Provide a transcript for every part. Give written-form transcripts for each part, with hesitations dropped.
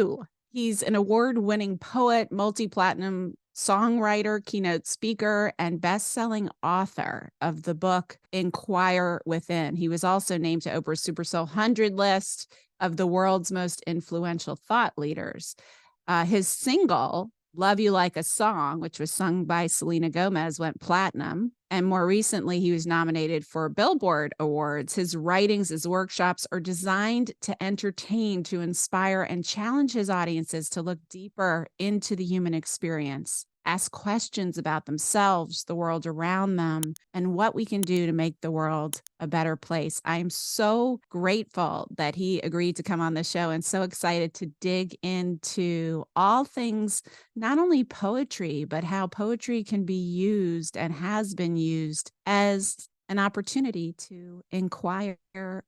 Q. He's an award-winning poet, multi-platinum songwriter, keynote speaker, and best-selling author of the book Inquire Within. He was also named to Oprah's Super Soul 100 list of the world's most influential thought leaders. His single, Love You Like a Song, which was sung by Selena Gomez, went platinum. And more recently, he was nominated for Billboard Awards. His writings, his workshops are designed to entertain, to inspire, and challenge his audiences to look deeper into the human experience, ask questions about themselves, the world around them, and what we can do to make the world a better place. I'm so grateful that he agreed to come on the show and so excited to dig into all things, not only poetry, but how poetry can be used and has been used as an opportunity to inquire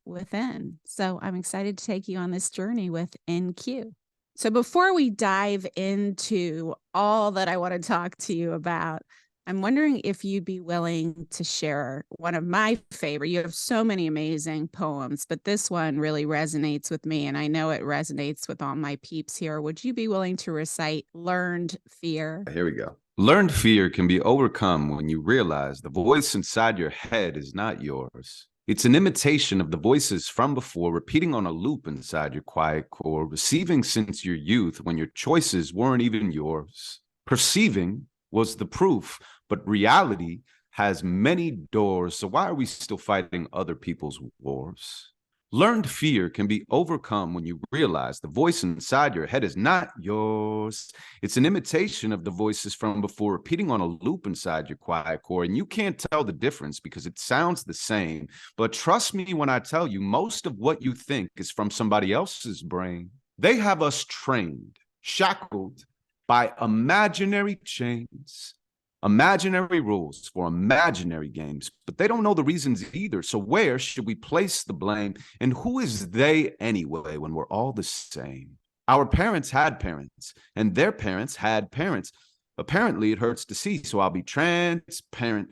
within. So I'm excited to take you on this journey with InQ. So before we dive into all that I want to talk to you about, I'm wondering if you'd be willing to share one of my favorite. You have so many amazing poems, but this one really resonates with me, and I know it resonates with all my peeps here. Would you be willing to recite Learned Fear? Here we go. Learned fear can be overcome when you realize the voice inside your head is not yours. It's an imitation of the voices from before, repeating on a loop inside your quiet core, receiving since your youth when your choices weren't even yours. Perceiving was the proof, but reality has many doors, so why are we still fighting other people's wars? Learned fear can be overcome when you realize the voice inside your head is not yours. It's an imitation of the voices from before, repeating on a loop inside your quiet core, and you can't tell the difference because it sounds the same. But trust me when I tell you, most of what you think is from somebody else's brain. They have us trained, shackled by imaginary chains, imaginary rules for imaginary games, but they don't know the reasons either. So where should we place the blame? And who is they anyway when we're all the same? Our parents had parents, and their parents had parents. Apparently, it hurts to see, so I'll be transparent.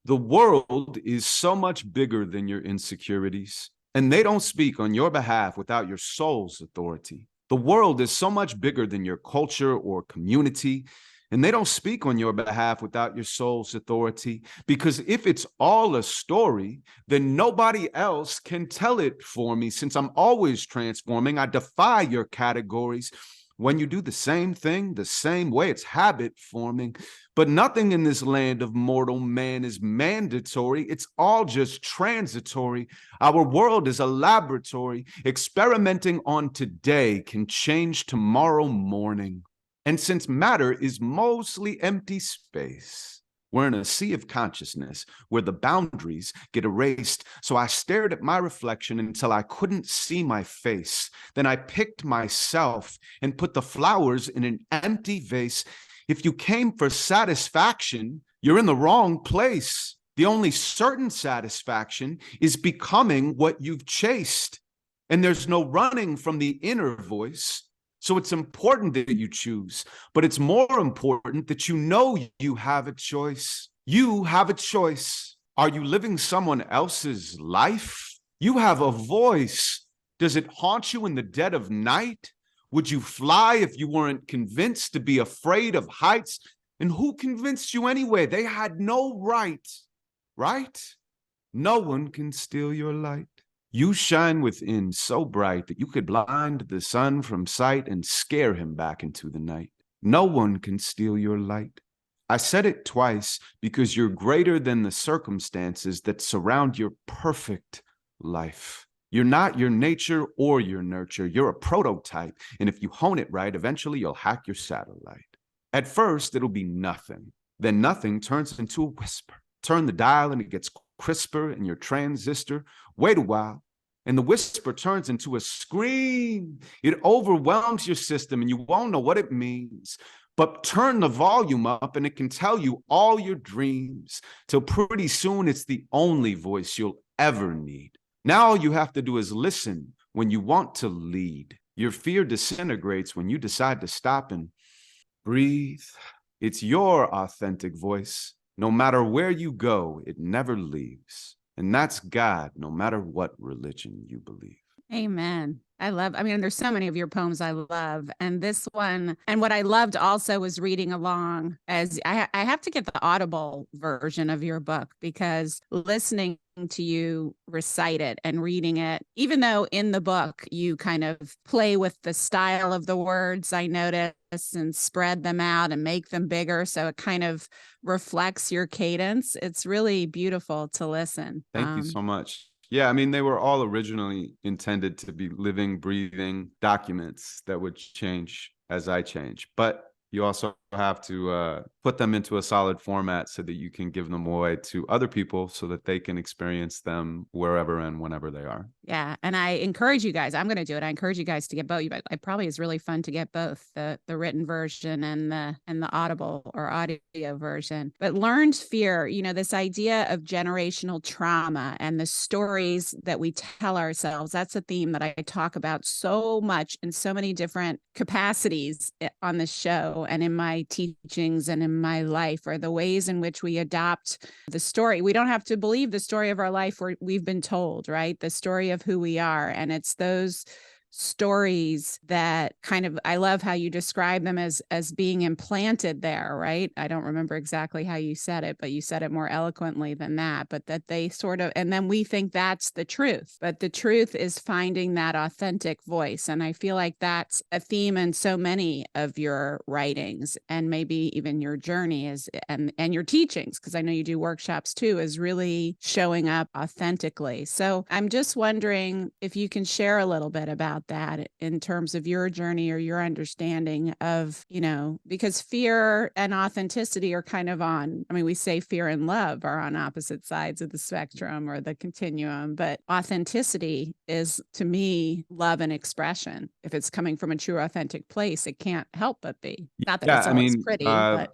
The world is so much bigger than your insecurities, and they don't speak on your behalf without your soul's authority. The world is so much bigger than your culture or community, and they don't speak on your behalf without your soul's authority, because if it's all a story, then nobody else can tell it for me. Since I'm always transforming, I defy your categories. When you do the same thing the same way, it's habit forming. But nothing in this land of mortal man is mandatory. It's all just transitory. Our world is a laboratory. Experimenting on today can change tomorrow morning. And since matter is mostly empty space, we're in a sea of consciousness where the boundaries get erased. So I stared at my reflection until I couldn't see my face. Then I picked myself and put the flowers in an empty vase. If you came for satisfaction, you're in the wrong place. The only certain satisfaction is becoming what you've chased. And there's no running from the inner voice. So it's important that you choose, but it's more important that you know you have a choice. You have a choice. Are you living someone else's life? You have a voice. Does it haunt you in the dead of night? Would you fly if you weren't convinced to be afraid of heights? And who convinced you anyway? They had no right, right? No one can steal your light. You shine within so bright that you could blind the sun from sight and scare him back into the night. No one can steal your light. I said it twice because you're greater than the circumstances that surround your perfect life. You're not your nature or your nurture. You're a prototype. And if you hone it right, eventually you'll hack your satellite. At first, it'll be nothing. Then nothing turns into a whisper. Turn the dial and it gets crisper in your transistor. Wait a while, and the whisper turns into a scream. It overwhelms your system and you won't know what it means. But turn the volume up and it can tell you all your dreams, till pretty soon it's the only voice you'll ever need. Now all you have to do is listen when you want to lead. Your fear disintegrates when you decide to stop and breathe. It's your authentic voice. No matter where you go, it never leaves. And that's God, no matter what religion you believe. Amen. I mean, there's so many of your poems I love. And this one, and what I loved also was reading along as I have to get the Audible version of your book because listening to you recite it and reading it, even though in the book you kind of play with the style of the words, I notice, and spread them out and make them bigger. So it kind of reflects your cadence. It's really beautiful to listen. Thank you so much. Yeah, I mean, they were all originally intended to be living, breathing documents that would change as I change. But you also have to put them into a solid format so that you can give them away to other people so that they can experience them wherever and whenever they are. Yeah. And I encourage you guys, I'm going to do it. I encourage you guys to get both. It probably is really fun to get both the written version and the Audible or audio version. But learned fear, this idea of generational trauma and the stories that we tell ourselves, that's a theme that I talk about so much in so many different capacities on this show and in my teachings and in my life, are the ways in which we adopt the story. We don't have to believe the story of our life we've been told, right? The story of who we are. And it's those stories that kind of, I love how you describe them as being implanted there, right? I don't remember exactly how you said it, but you said it more eloquently than that, but that they sort of, and then we think that's the truth, but the truth is finding that authentic voice. And I feel like that's a theme in so many of your writings and maybe even your journey is, and your teachings, because I know you do workshops too, is really showing up authentically. So I'm just wondering if you can share a little bit about that in terms of your journey or your understanding of, because fear and authenticity are kind of we say fear and love are on opposite sides of the spectrum or the continuum, but authenticity is, to me, love and expression. If it's coming from a true, authentic place, it can't help but be. Not that it's always pretty, but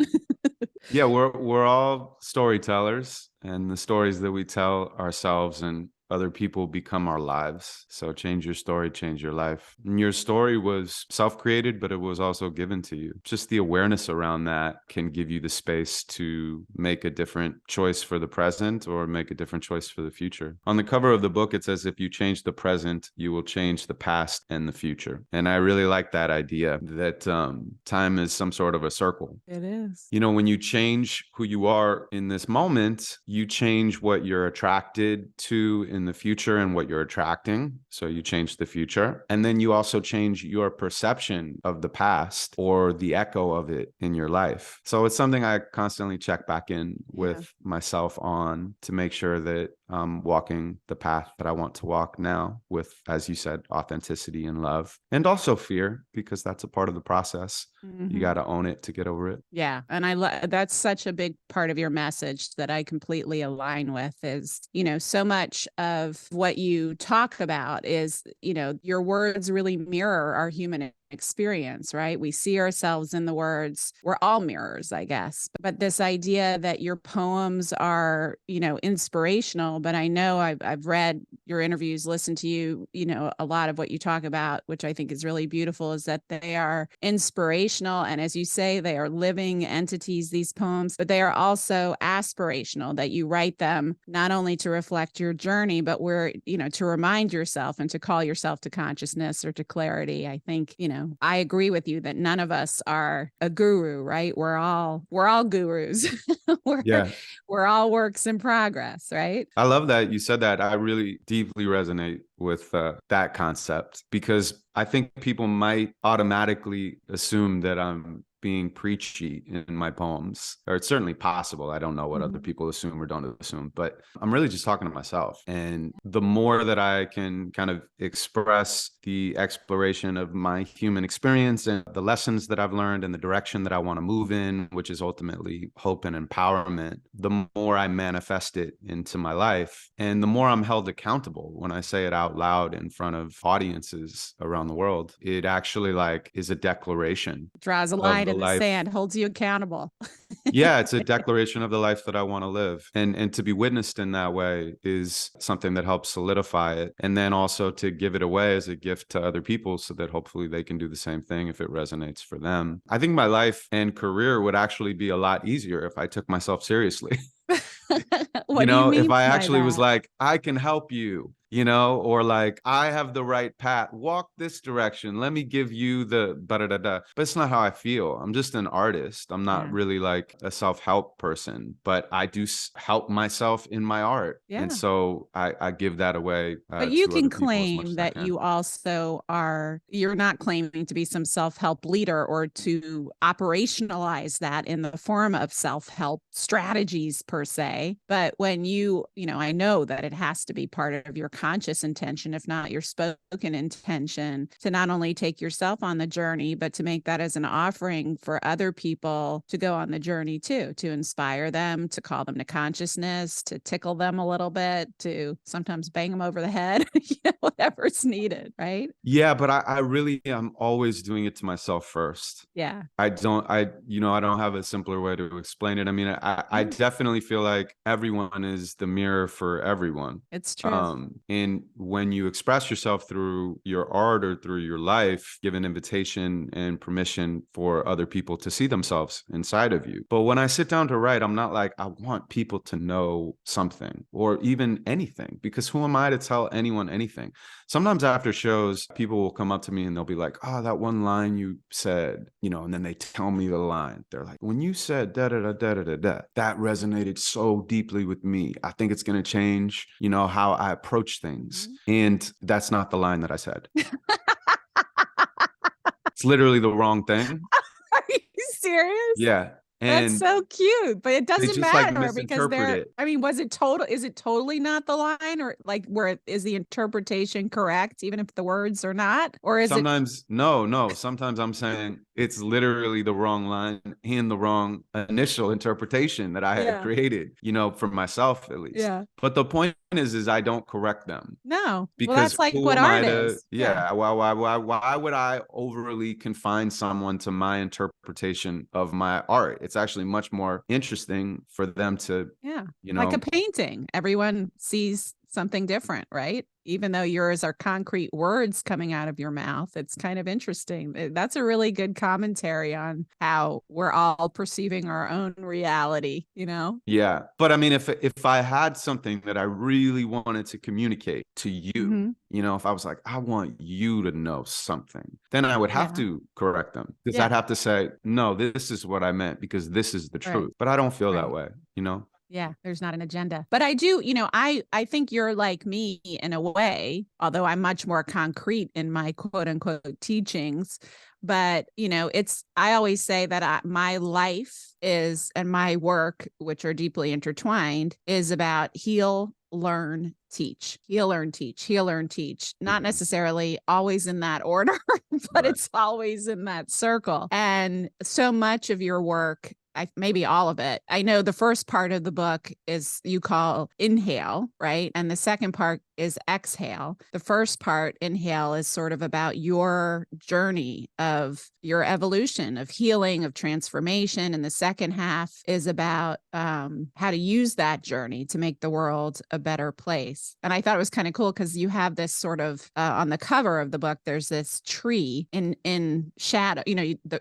yeah, we're all storytellers, and the stories that we tell ourselves and other people become our lives. So change your story, change your life. And your story was self-created, but it was also given to you. Just the awareness around that can give you the space to make a different choice for the present or make a different choice for the future. On the cover of the book, it says, if you change the present, you will change the past and the future. And I really like that idea that time is some sort of a circle. It is. When you change who you are in this moment, you change what you're attracted to in the future and what you're attracting. So you change the future. And then you also change your perception of the past or the echo of it in your life. So it's something I constantly check back in with myself on to make sure that I'm walking the path that I want to walk now with, as you said, authenticity and love, and also fear, because that's a part of the process. Mm-hmm. You got to own it to get over it. Yeah. And that's such a big part of your message that I completely align with is, so much of what you talk about is, your words really mirror our human experience, right? We see ourselves in the words. We're all mirrors, I guess. But this idea that your poems are, inspirational, but I know I've read your interviews, listened to you, a lot of what you talk about, which I think is really beautiful, is that they are inspirational. And as you say, they are living entities, these poems, but they are also aspirational, that you write them not only to reflect your journey, but to remind yourself and to call yourself to consciousness or to clarity. I think, I agree with you that none of us are a guru, right? We're all gurus. We're all works in progress, right? I love that you said that. I really deeply resonate with that concept, because I think people might automatically assume that I'm being preachy in my poems, or it's certainly possible. I don't know what other people assume or don't assume, but I'm really just talking to myself. And the more that I can kind of express the exploration of my human experience and the lessons that I've learned and the direction that I want to move in, which is ultimately hope and empowerment, the more I manifest it into my life, and the more I'm held accountable when I say it out loud in front of audiences around the world. It actually is a declaration. Draws a line in the sand, holds you accountable. Yeah, it's a declaration of the life that I want to live. And to be witnessed in that way is something that helps solidify it. And then also to give it away as a gift to other people so that hopefully they can do the same thing if it resonates for them. I think my life and career would actually be a lot easier if I took myself seriously. What do you mean if I by actually that? was like, I can help you. you know, or like, I have the right path, walk this direction. Let me give you the da da da da. But it's not how I feel. I'm just an artist. I'm not Yeah. really like a self-help person, but I do help myself in my art. And Yeah. so I give that away But you to can other people as much claim as I that can. you also are, you're not claiming to be some self help leader or to operationalize that in the form of self help strategies per se. But when I know that it has to be part of your conscious intention, if not your spoken intention, to not only take yourself on the journey, but to make that as an offering for other people to go on the journey too, to inspire them, to call them to consciousness, to tickle them a little bit, to sometimes bang them over the head, whatever's needed, right? Yeah, but I really am always doing it to myself first. Yeah. I don't, I don't have a simpler way to explain it. I mean, I Yeah, definitely feel like everyone is the mirror for everyone. it's true. And when you express yourself through your art or through your life, give an invitation and permission for other people to see themselves inside of you. But when I sit down to write, I'm not like, I want people to know something or even anything, because who am I to tell anyone anything? Sometimes after shows, people will come up to me and they'll be like, oh, that one line you said, and then they tell me the line. They're like, when you said da da da da da da da, that resonated so deeply with me. I think it's going to change, how I approach things. Mhm. And that's not the line that I said. It's literally the wrong thing. Are you serious? Yeah. That's And so cute, but it they doesn't just like matter because misinterpret it. is it totally not the line, or like where is the interpretation correct, even if the words are not? Or is it, Sometimes, no. Sometimes I'm saying it's literally the wrong line and the wrong initial interpretation that I had yeah, created, for myself at least. yeah. But the point is I don't correct them, No. Well, because that's like who what am I art to, is. Yeah. yeah, why would I overly confine someone to my interpretation of my art? It's actually much more interesting for them to, Yeah. you Like a know, painting. Everyone sees something different, right? Even though yours are concrete words coming out of your mouth, it's kind of interesting. That's a really good commentary on how we're all perceiving our own reality, you know? yeah. But I mean, if I had something that I really wanted to communicate to you, Mm-hmm. if I was like, I want you to know something, then I would have Yeah. to correct them, because I'd Yeah. have to say, no, this is what I meant because this is the Right. truth. But I don't feel that Right. way. Yeah, there's not an agenda. But I do, I think you're like me in a way, although I'm much more concrete in my quote unquote teachings. But, I always say that my life is, and my work, which are deeply intertwined, is about heal, learn, teach, heal, learn, teach, heal, learn, teach. Not Mhm. necessarily always in that order, but Right. it's always in that circle. And so much of your work, maybe all of it. I know the first part of the book is you call inhale, right? And the second part is exhale. The first part, inhale, is sort of about your journey of your evolution, of healing, of transformation. And the second half is about how to use that journey to make the world a better place. And I thought it was kind of cool because you have this sort of on the cover of the book, there's this tree in shadow,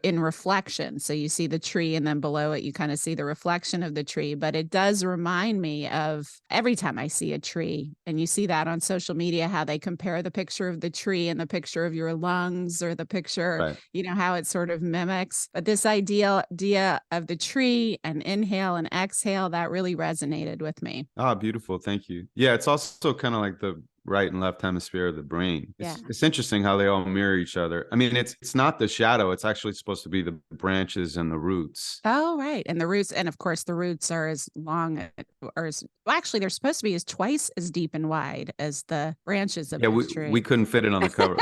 in reflection. So you see the tree, and then below it, you kind of see the reflection of the tree. But it does remind me of every time I see a tree, and you see that on social media, how they compare the picture of the tree and the picture of your lungs, or the picture, Right. how it sort of mimics. But this idea of the tree and inhale and exhale, that really resonated with me. Ah, beautiful. Thank you. Yeah, it's also kind of like the right and left hemisphere of the brain. Yeah. It's interesting how they all mirror each other. I mean, it's not the shadow, it's actually supposed to be the branches and the roots. Oh, right. And the roots, and of course, the roots are as long, or well, actually, they're supposed to be as twice as deep and wide as the branches of Yeah, the we tree. couldn't fit it on the cover.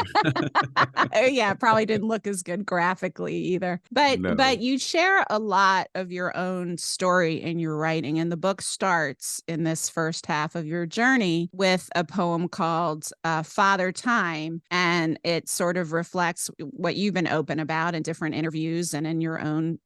Yeah, probably didn't look as good graphically either. But No. you share a lot of your own story in your writing, and the book starts in this first half of your journey with a poem called Father Time, and it sort of reflects what you've been open about in different interviews and in your own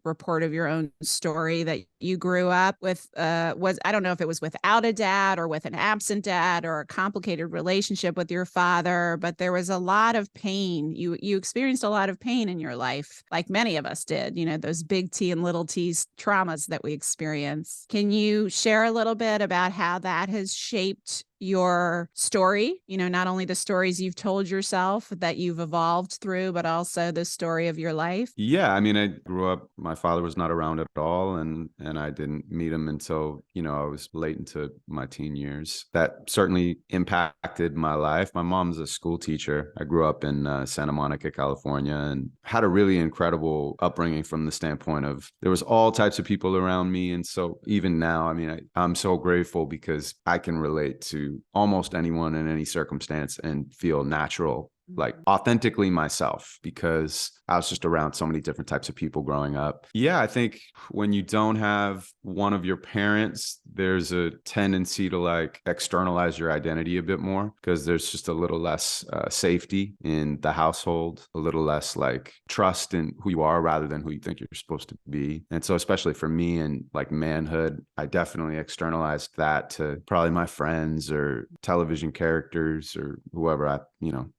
report of your own story, that you grew up with was, I don't know if it was without a dad or with an absent dad or a complicated relationship with your father, but there was a lot of pain. You experienced a lot of pain in your life, like many of us did, those big T and little T's traumas that we experience. Can you share a little bit about how that has shaped your story, not only the stories you've told yourself that you've evolved through, but also the story of your life? Yeah, I mean, I grew up, my father was not around at all, and I didn't meet him until, I was late into my teen years. That certainly impacted my life. My mom's a school teacher. I grew up in Santa Monica, California, and had a really incredible upbringing from the standpoint of there was all types of people around me. And so even now, I mean, I'm so grateful because I can relate to almost anyone in any circumstance and feel natural, like authentically myself, because I was just around so many different types of people growing up. Yeah, I think when you don't have one of your parents, there's a tendency to like externalize your identity a bit more because there's just a little less safety in the household, a little less like trust in who you are rather than who you think you're supposed to be. And so especially for me and like manhood, I definitely externalized that to probably my friends or television characters or whoever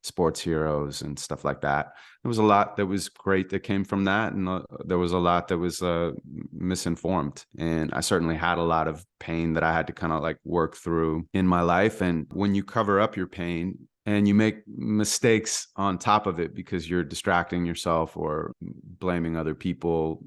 sports heroes and stuff like that. There was a lot that was great that came from that, and there was a lot that was misinformed. And I certainly had a lot of pain that I had to kind of like work through in my life. And when you cover up your pain and you make mistakes on top of it because you're distracting yourself or blaming other people,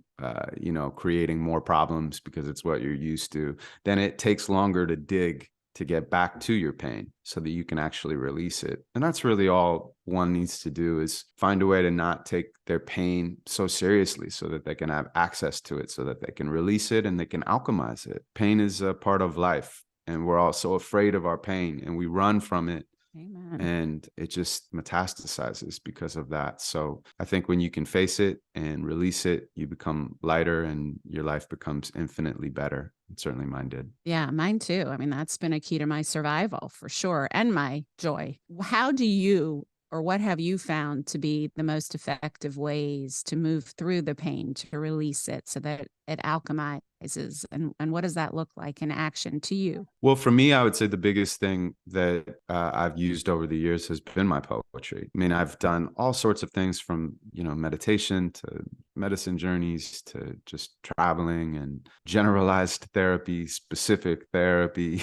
creating more problems because it's what you're used to, then it takes longer to dig to get back to your pain so that you can actually release it. And that's really all one needs to do, is find a way to not take their pain so seriously so that they can have access to it, so that they can release it and they can alchemize it. Pain is a part of life, and we're all so afraid of our pain and we run from it. Amen. And it just metastasizes because of that. So I think when you can face it and release it, you become lighter and your life becomes infinitely better. And certainly mine did. Yeah, mine too. I mean, that's been a key to my survival for sure, and my joy. How do you, or what have you found to be the most effective ways to move through the pain, to release it so that it alchemizes? And what does that look like in action to you? Well, for me, I would say the biggest thing that I've used over the years has been my poetry. I mean, I've done all sorts of things from, meditation to medicine journeys to just traveling and generalized therapy, specific therapy,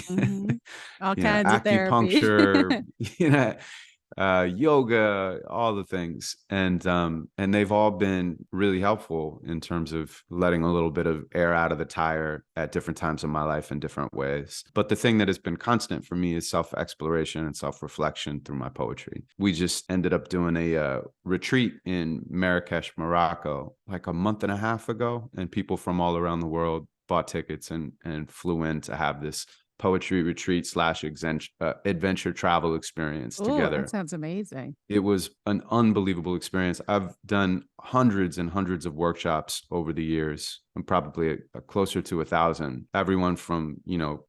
All kinds of therapy. acupuncture, yoga, all the things. And they've all been really helpful in terms of letting a little bit of air out of the tire at different times in my life in different ways. But the thing that has been constant for me is self-exploration and self-reflection through my poetry. We just ended up doing a retreat in Marrakesh, Morocco, like a month and a half ago, and people from all around the world bought tickets and flew in to have this poetry retreat / adventure travel experience together. That sounds amazing. It was an unbelievable experience. I've done hundreds and hundreds of workshops over the years. I'm probably closer to 1,000. Everyone from,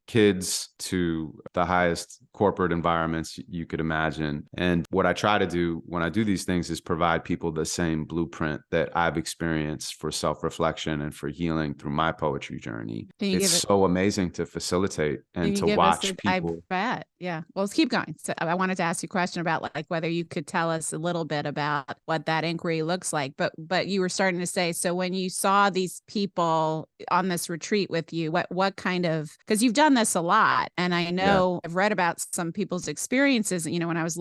kids to the highest corporate environments you could imagine. And what I try to do when I do these things is provide people the same blueprint that I've experienced for self-reflection and for healing through my poetry journey. It's so amazing to facilitate and to watch people. I bet. Yeah. Well, let's keep going. So I wanted to ask you a question about like whether you could tell us a little bit about what that inquiry looks like. But you were starting to say, so when you saw these people on this retreat with you, what kind of, because you've done this a lot, and I know I've read about some people's experiences, when I was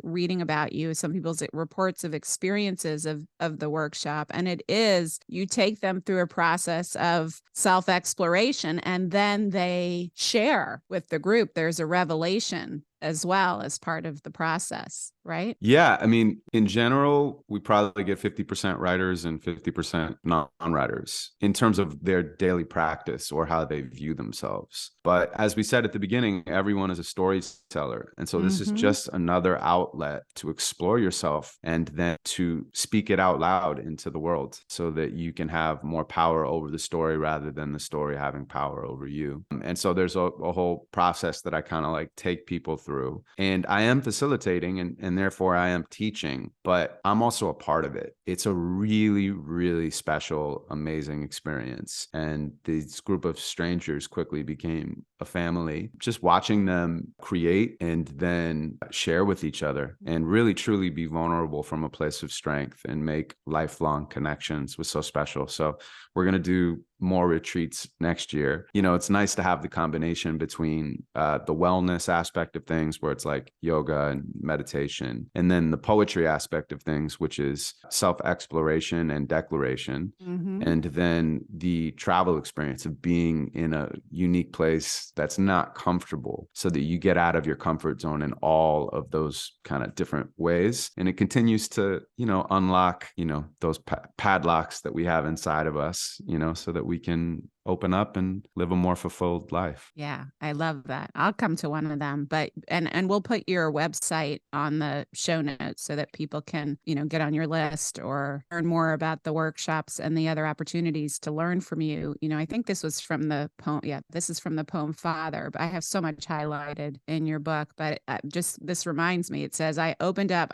reading about you, some people's reports of experiences of the workshop, and it is, you take them through a process of self-exploration and then they share with the group. There's a revelation as well as part of the process, right? Yeah. I mean, in general, we probably get 50% writers and 50% non-writers in terms of their daily practice or how they view themselves. But as we said at the beginning, everyone is a storyteller. And so this is just another outlet to explore yourself and then to speak it out loud into the world so that you can have more power over the story rather than the story having power over you. And so there's a whole process that I kind of like take people through through. And I am facilitating and therefore I am teaching, but I'm also a part of it. It's a really, really special, amazing experience. And this group of strangers quickly became a family. Just watching them create and then share with each other and really truly be vulnerable from a place of strength and make lifelong connections was so special. So we're going to do more retreats next year. You know, it's nice to have the combination between the wellness aspect of things, where it's like yoga and meditation, and then the poetry aspect of things, which is self-exploration and declaration. Mm-hmm. And then the travel experience of being in a unique place that's not comfortable, so that you get out of your comfort zone in all of those kind of different ways. And it continues to, you know, unlock, you know, those padlocks that we have inside of us, you know, so that we can open up and live a more fulfilled life. Yeah, I love that. I'll come to one of them, but and we'll put your website on the show notes so that people can, you know, get on your list or learn more about the workshops and the other opportunities to learn from you. You know, I think this was from the poem. Yeah, this is from the poem Father, but I have so much highlighted in your book, but just this reminds me, it says, I opened up,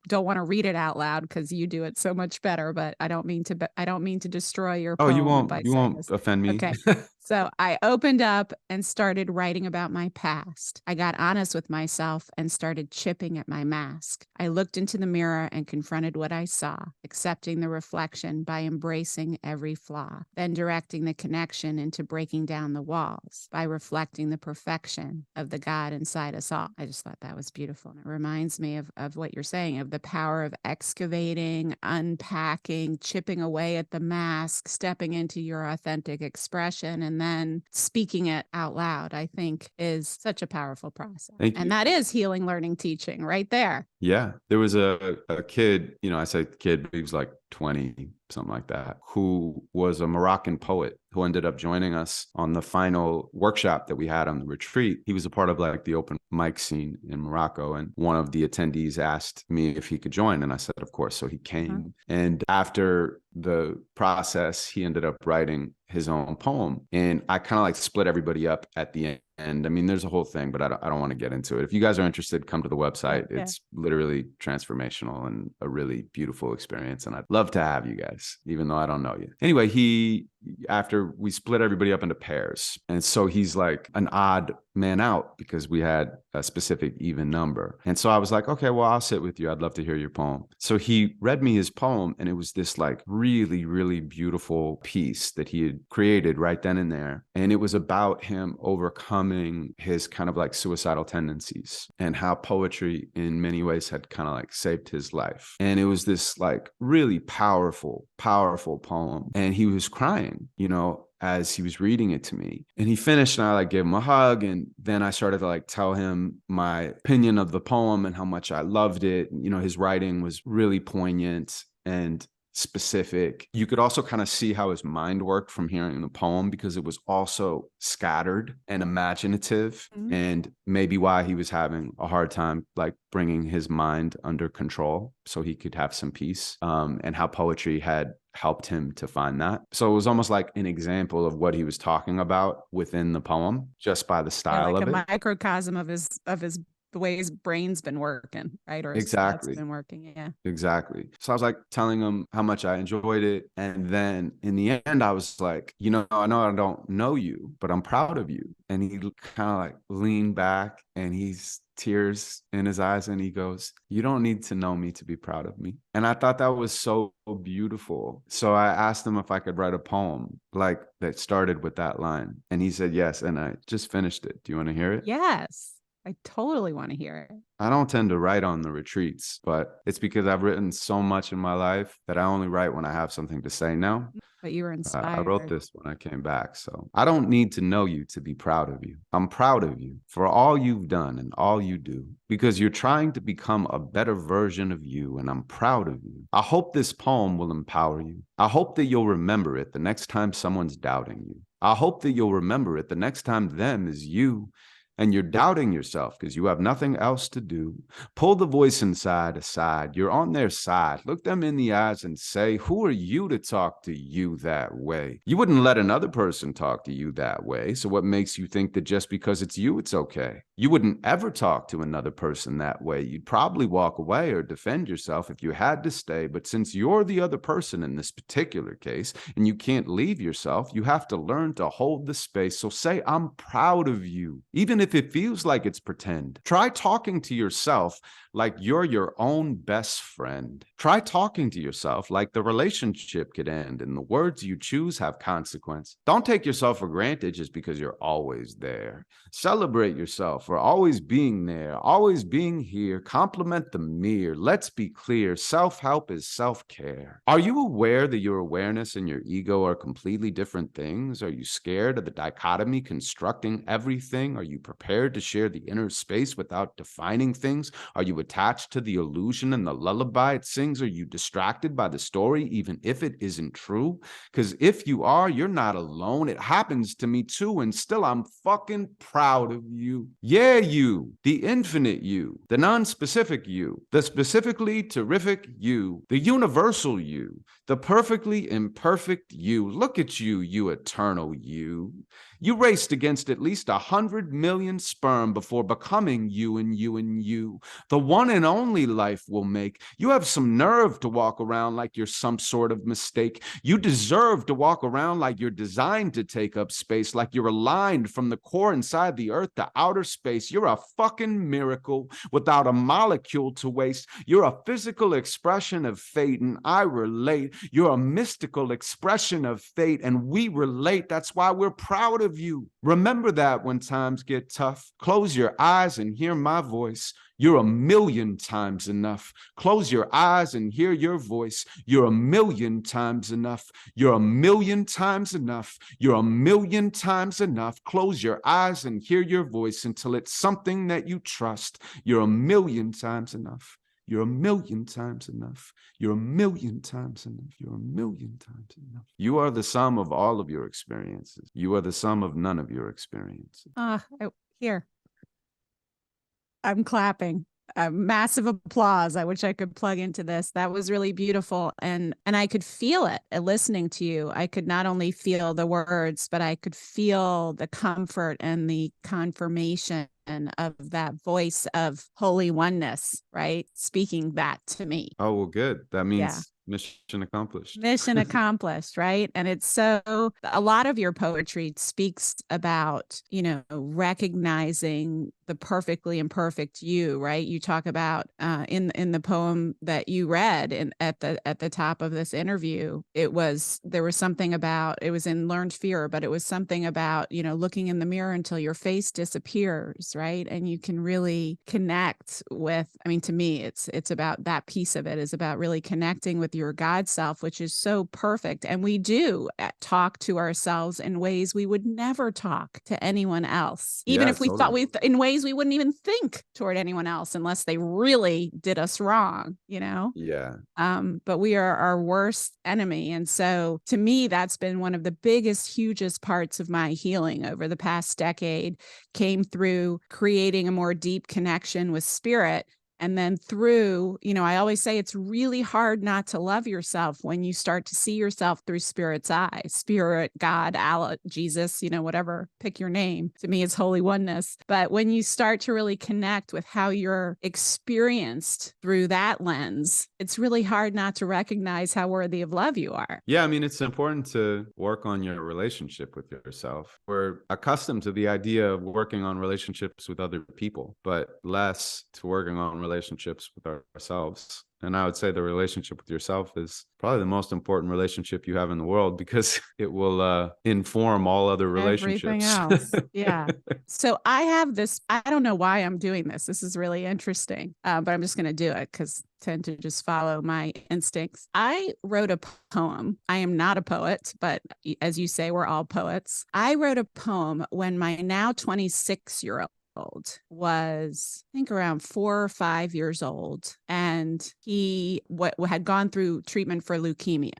don't want to read it out loud because you do it so much better, but I don't mean to destroy your Oh, poem by you saying won't this. offend me. Okay. So I opened up and started writing about my past. I got honest with myself and started chipping at my mask. I looked into the mirror and confronted what I saw, accepting the reflection by embracing every flaw, then directing the connection into breaking down the walls by reflecting the perfection of the God inside us all. I just thought that was beautiful. And it reminds me of what you're saying, of the power of excavating, unpacking, chipping away at the mask, stepping into your authentic expression, and then speaking it out loud, I think is such a powerful process. Thank you. And that is healing, learning, teaching right there. Yeah. There was a kid, you know, I say kid, but he was like 20, something like that, who was a Moroccan poet who ended up joining us on the final workshop that we had on the retreat. He was a part of like the open mic scene in Morocco. And one of the attendees asked me if he could join. And I said, of course. So he came. And after the process, he ended up writing his own poem. And I kind of like split everybody up at the end. And I mean, there's a whole thing, but I don't want to get into it. If you guys are interested, come to the website. Yeah. It's literally transformational and a really beautiful experience. And I'd love to have you guys, even though I don't know you. Anyway, after we split everybody up into pairs. And so he's like an odd man out because we had a specific even number. And so I was like, okay, well, I'll sit with you. I'd love to hear your poem. So he read me his poem, and it was this like really, really beautiful piece that he had created right then and there. And it was about him overcoming his kind of like suicidal tendencies and how poetry in many ways had kind of like saved his life. And it was this like really powerful, powerful poem. And he was crying, you know, as he was reading it to me. And he finished and I like gave him a hug. And then I started to like tell him my opinion of the poem and how much I loved it. You know, his writing was really poignant and specific. You could also kind of see how his mind worked from hearing the poem, because it was also scattered and imaginative, and maybe why he was having a hard time like bringing his mind under control so he could have some peace, and how poetry had helped him to find that. So it was almost like an example of what he was talking about within the poem, just by the style like of a it. microcosm of his the way his brain's been working, right? Or his Exactly. thoughts been working. Yeah. Exactly. So I was like telling him how much I enjoyed it. And then in the end, I was like, you know I don't know you, but I'm proud of you. And he kind of like leaned back and he's tears in his eyes. And he goes, you don't need to know me to be proud of me. And I thought that was so beautiful. So I asked him if I could write a poem like that started with that line. And he said, yes. And I just finished it. Do you want to hear it? Yes. I totally want to hear it. I don't tend to write on the retreats, but it's because I've written so much in my life that I only write when I have something to say now. But you were inspired. I wrote this when I came back. So I don't need to know you to be proud of you. I'm proud of you for all you've done and all you do, because you're trying to become a better version of you, and I'm proud of you. I hope this poem will empower you. I hope that you'll remember it the next time someone's doubting you. I hope that you'll remember it the next time them is you. and you're doubting yourself because you have nothing else to do, pull the voice inside aside. You're on their side. Look them in the eyes and say, who are you to talk to you that way? You wouldn't let another person talk to you that way. So what makes you think that just because it's you, it's okay? You wouldn't ever talk to another person that way. You'd probably walk away or defend yourself if you had to stay. But since you're the other person in this particular case and you can't leave yourself, you have to learn to hold the space. So say, I'm proud of you, even if it feels like it's pretend. Try talking to yourself like you're your own best friend. Try talking to yourself like the relationship could end and the words you choose have consequence. Don't take yourself for granted just because you're always there. Celebrate yourself for always being there, always being here. Compliment the mirror. Let's be clear. Self-help is self-care. Are you aware that your awareness and your ego are completely different things? Are you scared of the dichotomy constructing everything? Are you prepared to share the inner space without defining things? Are you attached to the illusion and the lullaby it sings? Are you distracted by the story, even if it isn't true? Because if you are, you're not alone. It happens to me too, and still I'm fucking proud of you. Yeah, you, the infinite you, the non-specific you, the specifically terrific you, the universal you, the perfectly imperfect you. Look at you, you eternal you. You raced against at least 100 million sperm before becoming you and you and you. The one and only life will make. You have some nerve to walk around like you're some sort of mistake. You deserve to walk around like you're designed to take up space, like you're aligned from the core inside the earth to outer space. You're a fucking miracle without a molecule to waste. You're a physical expression of fate, and I relate. You're a mystical expression of fate, and we relate. That's why we're proud of you. Remember that when times get tough. Close your eyes and hear my voice. You're a million times enough. Close your eyes and hear your voice. You're a million times enough. You're a million times enough. You're a million times enough. Close your eyes and hear your voice until it's something that you trust. You're a million times enough. You're a million times enough. You're a million times enough. You're a million times enough. You are the sum of all of your experiences. You are the sum of none of your experiences. Here. I'm clapping. Massive applause. I wish I could plug into this. That was really beautiful. And I could feel it listening to you. I could not only feel the words, but I could feel the comfort and the confirmation of that voice of holy oneness, right? Speaking that to me. Oh, well, good. That means mission accomplished. Mission accomplished, right? And it's so, a lot of your poetry speaks about, recognizing the perfectly imperfect you, right? You talk about in the poem that you read at the top of this interview, there was something about, it was in Learned Fear, but it was something about, looking in the mirror until your face disappears, right? And you can really connect with, to me, it's about that piece of it is about really connecting with your God self, which is so perfect. And we do talk to ourselves in ways we would never talk to anyone else, even if we totally thought in ways we wouldn't even think toward anyone else unless they really did us wrong, Yeah. But we are our worst enemy. And so to me, that's been one of the biggest, hugest parts of my healing over the past decade, came through creating a more deep connection with spirit. And then through, I always say it's really hard not to love yourself when you start to see yourself through spirit's eyes, spirit, God, Allah, Jesus, whatever, pick your name. To me, it's holy oneness. But when you start to really connect with how you're experienced through that lens, it's really hard not to recognize how worthy of love you are. Yeah, it's important to work on your relationship with yourself. We're accustomed to the idea of working on relationships with other people, but less to working on relationships with ourselves. And I would say the relationship with yourself is probably the most important relationship you have in the world, because it will inform all other relationships. Everything else. Yeah. So I have this, I don't know why I'm doing this. This is really interesting, but I'm just going to do it because I tend to just follow my instincts. I wrote a poem. I am not a poet, but as you say, we're all poets. I wrote a poem when my now 26-year-old was, I think, around 4 or 5 years old, and he had gone through treatment for leukemia.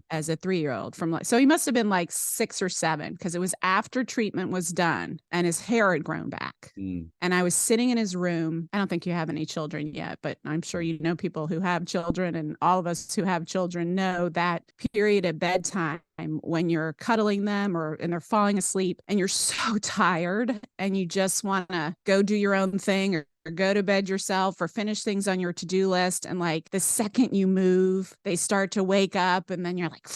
as a 3-year-old from so he must have been like 6 or 7 because it was after treatment was done and his hair had grown back. And I was sitting in his room. I don't think you have any children yet, but I'm sure you know people who have children, and all of us who have children know that period at bedtime when you're cuddling them and they're falling asleep and you're so tired and you just want to go do your own thing or go to bed yourself or finish things on your to-do list. And like the second you move, they start to wake up and then you're like,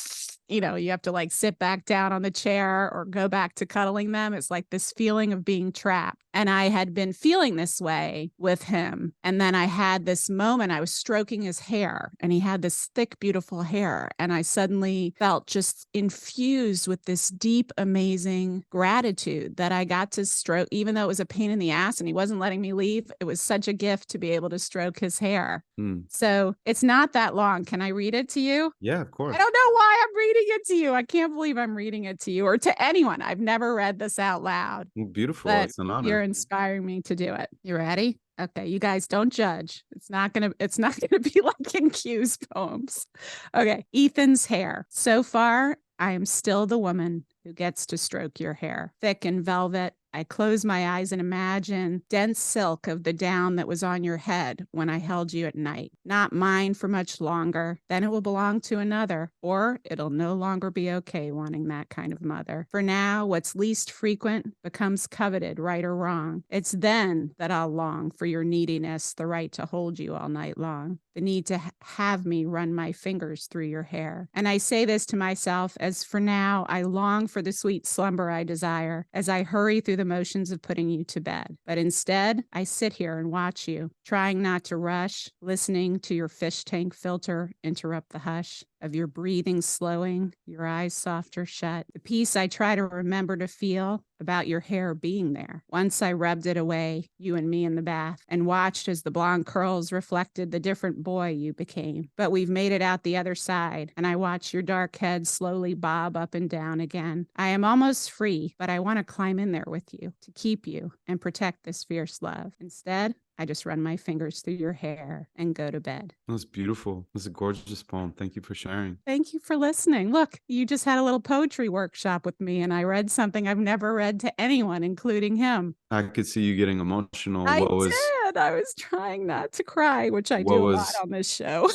you have to like sit back down on the chair or go back to cuddling them. It's like this feeling of being trapped. And I had been feeling this way with him. And then I had this moment, I was stroking his hair and he had this thick, beautiful hair. And I suddenly felt just infused with this deep, amazing gratitude that I got to stroke, even though it was a pain in the ass and he wasn't letting me leave. It was such a gift to be able to stroke his hair. So it's not that long. Can I read it to you? Yeah, of course. I don't know why I'm reading it to you. I can't believe I'm reading it to you or to anyone. I've never read this out loud. Well, beautiful. But it's an honor. you're inspiring me to do it. You ready? Okay, you guys don't judge. It's not gonna be like in Q's poems. Okay, Ethan's hair. So far, I am still the woman who gets to stroke your hair. Thick and velvet, I close my eyes and imagine dense silk of the down that was on your head when I held you at night. Not mine for much longer. Then it will belong to another, or it'll no longer be okay wanting that kind of mother. For now, what's least frequent becomes coveted, right or wrong. It's then that I'll long for your neediness, the right to hold you all night long, the need to have me run my fingers through your hair. And I say this to myself as for now, I long for the sweet slumber I desire as I hurry through the motions of putting you to bed. But instead, I sit here and watch you, trying not to rush, listening to your fish tank filter interrupt the hush of your breathing slowing, your eyes softer shut. The peace I try to remember to feel about your hair being there. Once I rubbed it away, you and me in the bath, and watched as the blonde curls reflected the different boy you became. But we've made it out the other side, and I watch your dark head slowly bob up and down again. I am almost free, but I want to climb in there with you, to keep you and protect this fierce love. Instead, I just run my fingers through your hair and go to bed. That was beautiful. It was a gorgeous poem. Thank you for sharing. Thank you for listening. Look, you just had a little poetry workshop with me, and I read something I've never read to anyone, including him. I could see you getting emotional. I did. I was trying not to cry, which I do a lot on this show.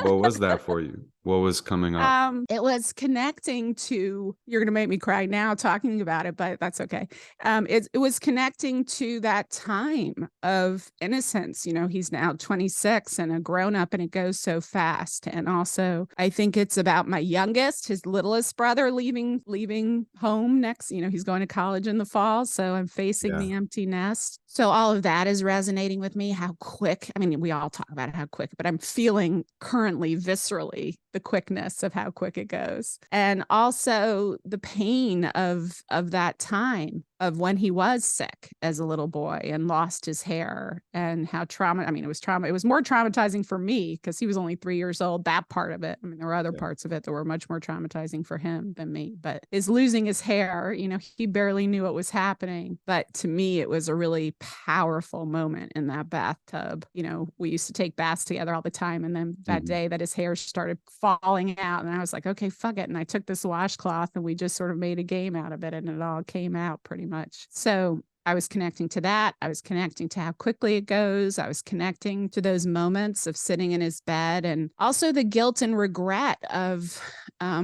What was that for you? What was coming up? It was connecting to, you're going to make me cry now talking about it, but that's okay. It was connecting to that time of innocence. You know, he's now 26 and a grown up, and it goes so fast. And also, I think it's about my youngest, his littlest brother leaving home next. You know, he's going to college in the fall. So I'm facing the empty nest. So all of that is resonating with me. How quick, I mean, we all talk about how quick, but I'm feeling currently viscerally the quickness of how quick it goes. And also the pain of that time of when he was sick as a little boy and lost his hair, and how it was more traumatizing for me because he was only 3 years old, that part of it. I mean, there were other parts of it that were much more traumatizing for him than me, but his losing his hair, you know, he barely knew what was happening. But to me, it was a really powerful moment in that bathtub. You know, we used to take baths together all the time. And then that day that his hair started falling out, and I was like, okay, fuck it. And I took this washcloth and we just sort of made a game out of it, and it all came out pretty much. So I was connecting to that. I was connecting to how quickly it goes. I was connecting to those moments of sitting in his bed, and also the guilt and regret of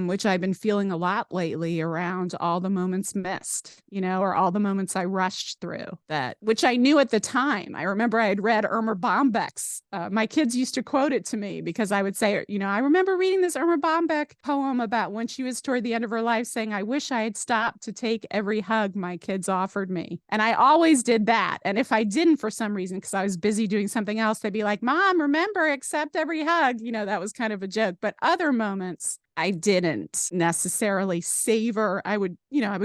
which I've been feeling a lot lately around all the moments missed, you know, or all the moments I rushed through which I knew at the time. I remember I had read Irma Bombeck's. My kids used to quote it to me because I would say, you know, I remember reading this Irma Bombeck poem about when she was toward the end of her life saying, I wish I had stopped to take every hug my kids offered me. And I always did that. And if I didn't for some reason, because I was busy doing something else, they'd be like, Mom, remember, accept every hug. You know, that was kind of a joke. But other moments, I didn't necessarily savor. I would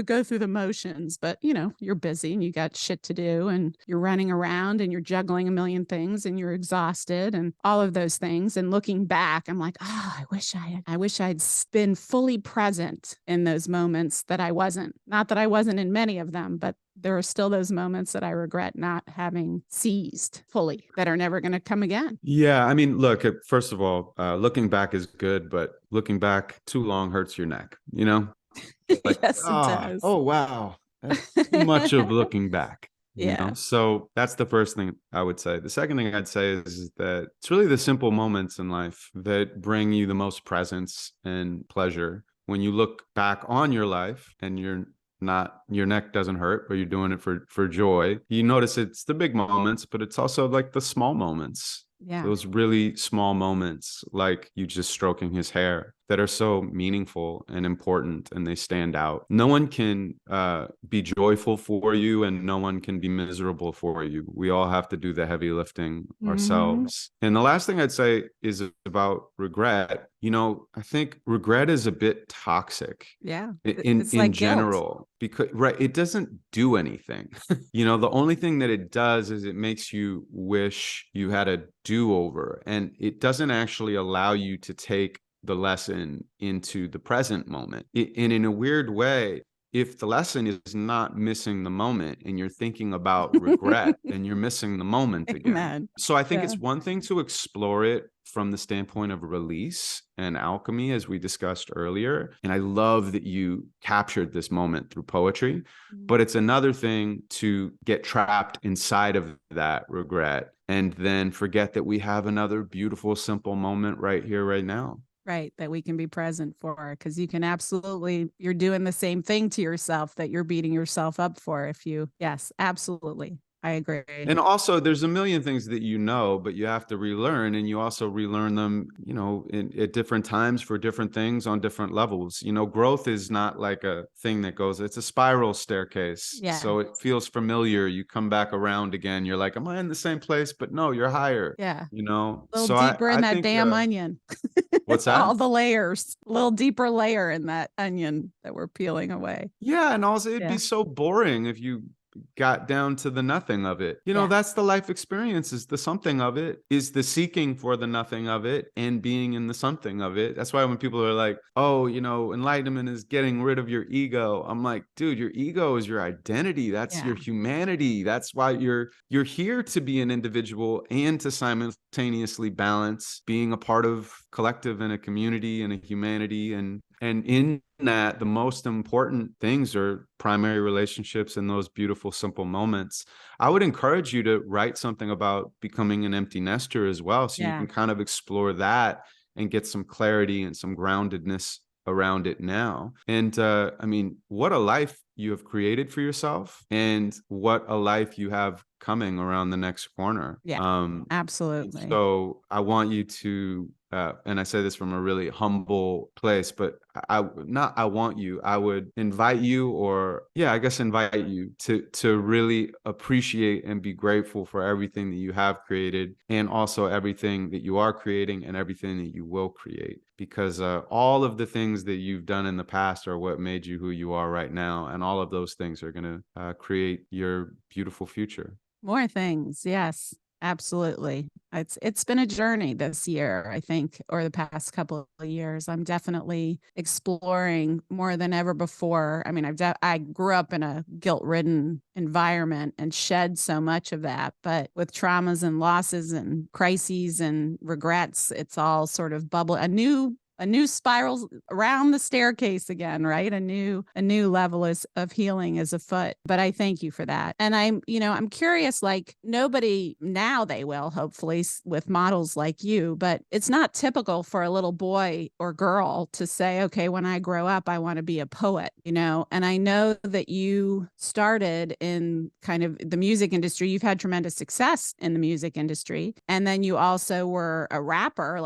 go through the motions, but you know, you're busy and you got shit to do and you're running around and you're juggling a million things and you're exhausted and all of those things. And looking back, I'm like, oh, I wish I'd been fully present in those moments that I wasn't. Not that I wasn't in many of them, but there are still those moments that I regret not having seized fully that are never going to come again. Yeah, I mean, look, first of all, looking back is good, but looking back too long hurts your neck, you know? Like, Yes, it does. oh, wow. That's too much of looking back, you Yeah. know? So that's the first thing I would say. The second thing I'd say is that it's really the simple moments in life that bring you the most presence and pleasure. When you look back on your life and your neck doesn't hurt, but you're doing it for joy, you notice it's the big moments, but it's also like the small moments, Yeah. those really small moments, like you just stroking his hair, that are so meaningful and important, and they stand out. No one can be joyful for you, and no one can be miserable for you. We all have to do the heavy lifting ourselves. And the last thing I'd say is about regret. You know, I think regret is a bit toxic. Yeah. In It's like general, because it doesn't do anything. You know, the only thing that it does is it makes you wish you had a do-over, and it doesn't actually allow you to take the lesson into the present moment. And in a weird way, if the lesson is not missing the moment and you're thinking about regret, then you're missing the moment again. Amen. So I think Yeah. it's one thing to explore it from the standpoint of release and alchemy, as we discussed earlier. And I love that you captured this moment through poetry, but it's another thing to get trapped inside of that regret and then forget that we have another beautiful, simple moment right here, right now. Right, that we can be present for, because you can absolutely, you're doing the same thing to yourself that you're beating yourself up for. If you, yes, absolutely. I agree. And also, there's a million things that you know, but you have to relearn, and you also relearn them, you know, at different times for different things on different levels. You know, growth is not like a thing that goes, it's a spiral staircase. Yeah. So it feels familiar. You come back around again. You're like, am I in the same place? But no, you're higher. Yeah. You know, A little so deeper in I that think, damn onion. what's that? All the layers, a little deeper layer in that onion that we're peeling away. Yeah. And also, it'd Yeah. be so boring if you got down to the nothing of it. You know, Yeah. that's the life experience, is the something of it, is the seeking for the nothing of it and being in the something of it. That's why when people are like, oh, you know, enlightenment is getting rid of your ego, I'm like, dude, your ego is your identity. That's Yeah. your humanity. That's why you're here to be an individual and to simultaneously balance being a part of collective and a community and a humanity. And in that, the most important things are primary relationships and those beautiful, simple moments. I would encourage you to write something about becoming an empty nester as well, so you can kind of explore that and get some clarity and some groundedness around it now. And I mean, what a life you have created for yourself, and what a life you have coming around the next corner. Yeah, absolutely. So I want you to, and I say this from a really humble place, but I would invite you, or I guess invite you to really appreciate and be grateful for everything that you have created, and also everything that you are creating and everything that you will create, because all of the things that you've done in the past are what made you who you are right now, and all of those things are going to create your beautiful future. More things, yes. Absolutely. It's been a journey this year, I think, or the past couple of years. I'm definitely exploring more than ever before. I mean, I grew up in a guilt-ridden environment and shed so much of that, but with traumas and losses and crises and regrets, it's all sort of bubble, a new spiral around the staircase again, right? A new level of healing is afoot. But I thank you for that. And I'm curious, like, nobody now, they will hopefully with models like you, but it's not typical for a little boy or girl to say, okay, when I grow up, I want to be a poet, and I know that you started in kind of the music industry. You've had tremendous success in the music industry. And then you also were a rapper,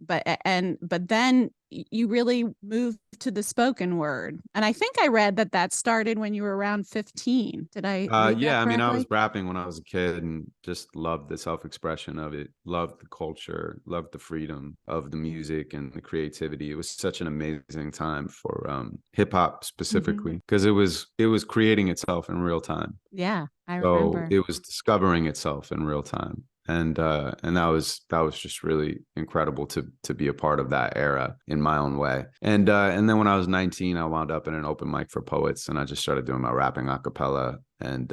but then you really moved to the spoken word. And I think I read that started when you were around 15. Did I read that correctly? I mean, I was rapping when I was a kid and just loved the self-expression of it, loved the culture, loved the freedom of the music and the creativity. It was such an amazing time for hip hop specifically, because it was creating itself in real time. Yeah, I remember. It was discovering itself in real time. And that was just really incredible to be a part of that era in my own way. And then when I was 19, I wound up in an open mic for poets, and I just started doing my rapping a cappella. And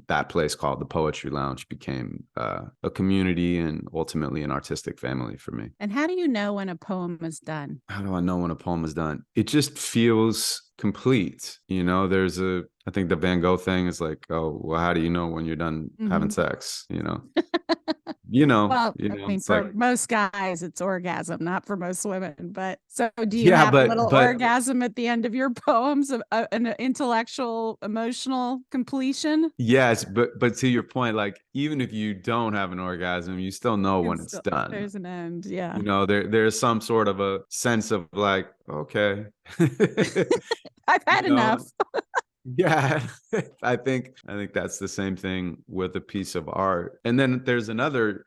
that place called the Poetry Lounge became a community and ultimately an artistic family for me. And how do you know when a poem is done? How do I know when a poem is done? It just feels complete. You know, I think the Van Gogh thing is like, oh, well, how do you know when you're done having sex? Well, I mean, It's for like, most guys, it's orgasm, not for most women. But so do you yeah, have a little but orgasm at the end of your poems, an intellectual, emotional completion? yes, but to your point, like even if you don't have an orgasm, you still know when it's done. There's an end. Yeah. There's some sort of a sense of like, okay. I've you had know, enough. Yeah, I think that's the same thing with a piece of art. And then there's another,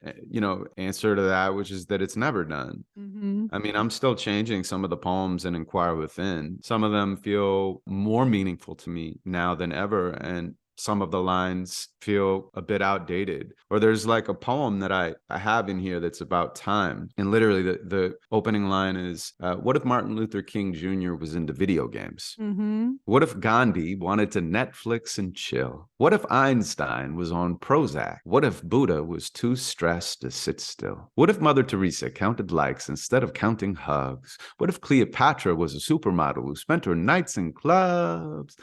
answer to that, which is that it's never done. Mm-hmm. I mean, I'm still changing some of the poems in Inquire Within. Some of them feel more meaningful to me now than ever. And some of the lines feel a bit outdated. Or there's like a poem that I have in here that's about time. And literally the opening line is, what if Martin Luther King Jr. was into video games? Mm-hmm. What if Gandhi wanted to Netflix and chill? What if Einstein was on Prozac? What if Buddha was too stressed to sit still? What if Mother Teresa counted likes instead of counting hugs? What if Cleopatra was a supermodel who spent her nights in clubs?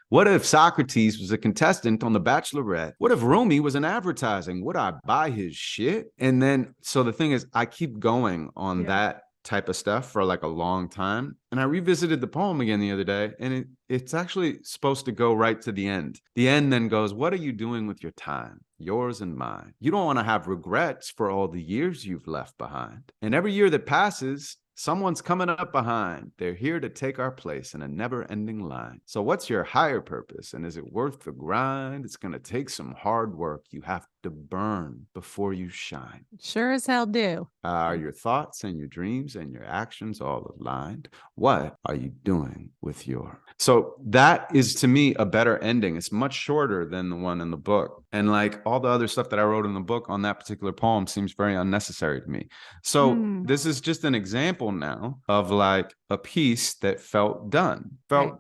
What if Socrates was a contestant on The Bachelorette? What if Rumi was in advertising? Would I buy his shit? And then, so the thing is, I keep going on that type of stuff for like a long time. And I revisited the poem again the other day, and it's actually supposed to go right to the end. The end then goes, what are you doing with your time? Yours and mine. You don't want to have regrets for all the years you've left behind. And every year that passes, someone's coming up behind. They're here to take our place in a never-ending line. So what's your higher purpose? And is it worth the grind? It's going to take some hard work. You have to burn before you shine. Sure as hell do. Are your thoughts and your dreams and your actions all aligned? What are you doing with your... So that is, to me, a better ending. It's much shorter than the one in the book. And like all the other stuff that I wrote in the book on that particular poem seems very unnecessary to me. So this is just an example now of like a piece that felt done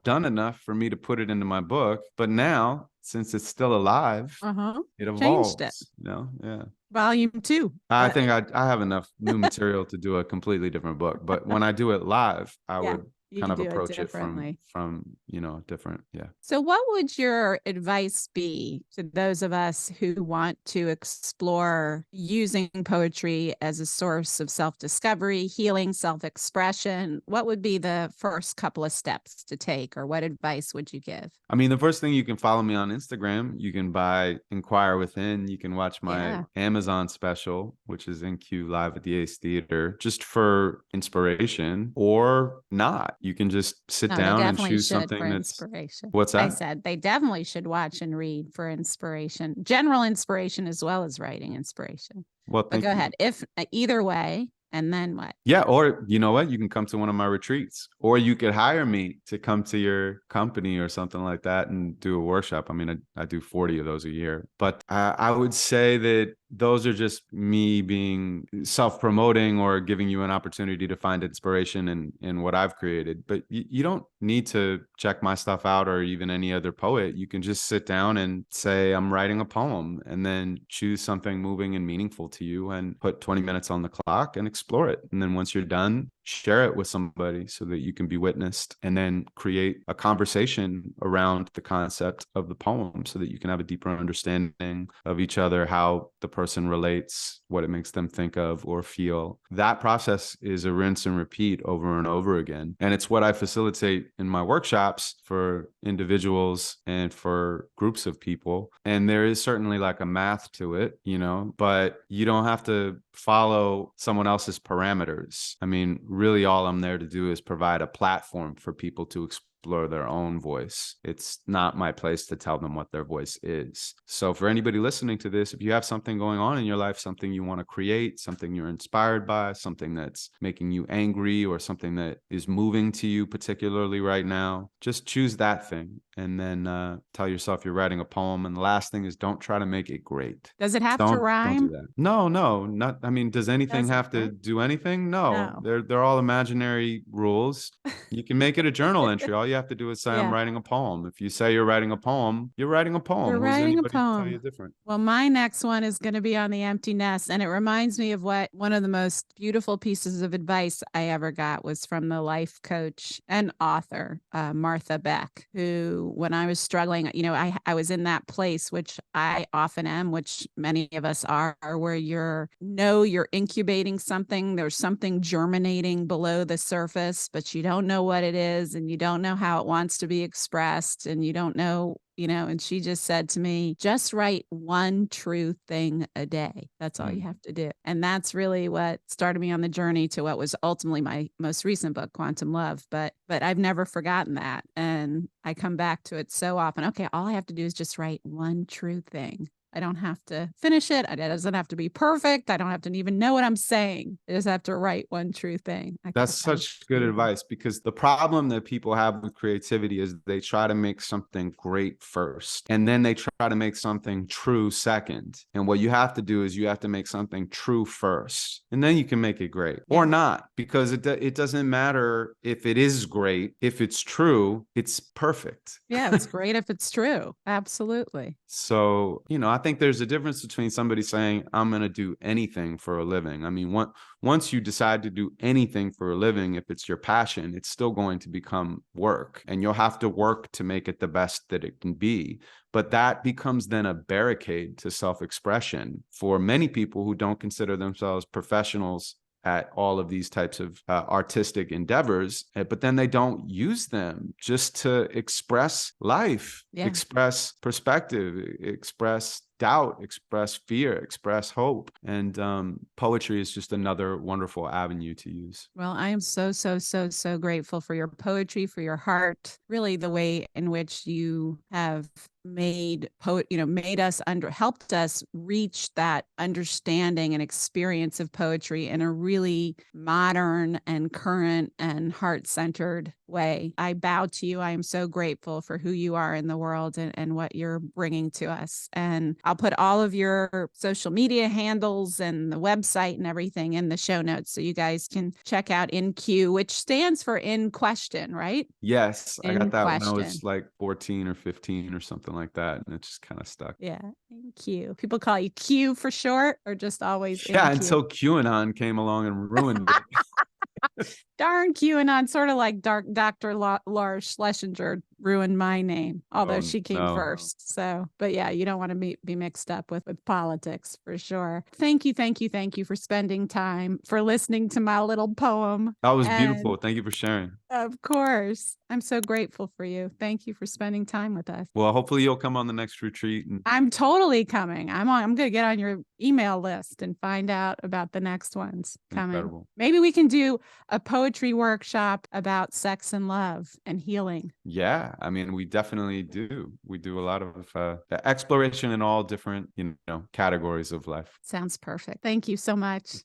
enough for me to put it into my book. But now, since it's still alive, it evolves. Changed it. Yeah. Volume 2. I think I have enough new material to do a completely different book. But when I do it live, I would kind of approach it from different. Yeah. So what would your advice be to those of us who want to explore using poetry as a source of self-discovery, healing, self-expression? What would be the first couple of steps to take, or what advice would you give? I mean, the first thing, you can follow me on Instagram. You can buy Inquire Within. You can watch my Amazon special, which is NQ Live at the Ace Theater, just for inspiration, or not. You can just sit down and choose something that's inspiration. What's that? I said they definitely should watch and read for inspiration, general inspiration as well as writing inspiration. Well, but go ahead. If either way, and then what? Yeah, or you know what? You can come to one of my retreats, or you could hire me to come to your company or something like that and do a workshop. I mean, I do 40 of those a year. But I would say that those are just me being self-promoting or giving you an opportunity to find inspiration in what I've created. But you don't need to check my stuff out or even any other poet. You can just sit down and say, I'm writing a poem, and then choose something moving and meaningful to you and put 20 minutes on the clock and explore it. And then once you're done, share it with somebody so that you can be witnessed, and then create a conversation around the concept of the poem so that you can have a deeper understanding of each other, how the person relates, what it makes them think of or feel. That process is a rinse and repeat over and over again. And it's what I facilitate in my workshops for individuals and for groups of people. And there is certainly like a math to it, but you don't have to follow someone else's parameters. I mean, really all I'm there to do is provide a platform for people to explore their own voice. It's not my place to tell them what their voice is. So for anybody listening to this, if you have something going on in your life, something you want to create, something you're inspired by, something that's making you angry, or something that is moving to you particularly right now, just choose that thing, and then tell yourself you're writing a poem. And the last thing is, don't try to make it great. Does it have to rhyme? Don't do that. No, not. I mean, does anything have to do anything? No. They're all imaginary rules. You can make it a journal entry. All you you have to do is say, I'm Yeah. writing a poem. If you say you're writing a poem, you're writing a poem. You're Who's writing a anybody to tell you poem. different? Well, my next one is going to be on the empty nest. And it reminds me of what one of the most beautiful pieces of advice I ever got was from the life coach and author, Martha Beck, who, when I was struggling, I was in that place, which I often am, which many of us are, where you're incubating something. There's something germinating below the surface, but you don't know what it is, and you don't know how it wants to be expressed, and you don't know, and she just said to me, just write one true thing a day. That's all you have to do. And that's really what started me on the journey to what was ultimately my most recent book, Quantum Love. But I've never forgotten that. And I come back to it so often. Okay, all I have to do is just write one true thing. I don't have to finish it. It doesn't have to be perfect. I don't have to even know what I'm saying. I just have to write one true thing. That's such good advice, because the problem that people have with creativity is they try to make something great first, and then they try to make something true second. And what you have to do is you have to make something true first, and then you can make it great or not, because it doesn't matter if it is great. If it's true, it's perfect. Yeah, it's great if it's true. Absolutely. So, I think there's a difference between somebody saying, I'm going to do anything for a living. I mean, once you decide to do anything for a living, if it's your passion, it's still going to become work, and you'll have to work to make it the best that it can be. But that becomes then a barricade to self-expression for many people who don't consider themselves professionals at all of these types of artistic endeavors, but then they don't use them just to express life, express perspective, express doubt, express fear, express hope. And poetry is just another wonderful avenue to use. Well, I am so, so, so, so grateful for your poetry, for your heart, really the way in which you have helped us reach that understanding and experience of poetry in a really modern and current and heart-centered way. I bow to you. I am so grateful for who you are in the world and what you're bringing to us. And I'll put all of your social media handles and the website and everything in the show notes, so you guys can check out InQ, which stands for In Question, right? Yes, I got that when I was question. like 14 or 15 or something like that, and it just kind of stuck. Yeah, InQ. People call you Q for short, or just always Yeah, InQ? until QAnon came along and ruined it. Darn QAnon, sort of like Dr. Lars Schlesinger ruined my name, although she came first. So, but yeah, you don't want to be mixed up with politics for sure. Thank you for spending time, for listening to my little poem. That was beautiful. Thank you for sharing. Of course. I'm so grateful for you. Thank you for spending time with us. Well, hopefully you'll come on the next retreat. I'm totally coming. I'm going to get on your email list and find out about the next ones coming. Incredible. Maybe we can do a poetry workshop about sex and love and healing. Yeah, I mean, we definitely do. We do a lot of exploration in all different, categories of life. Sounds perfect. Thank you so much.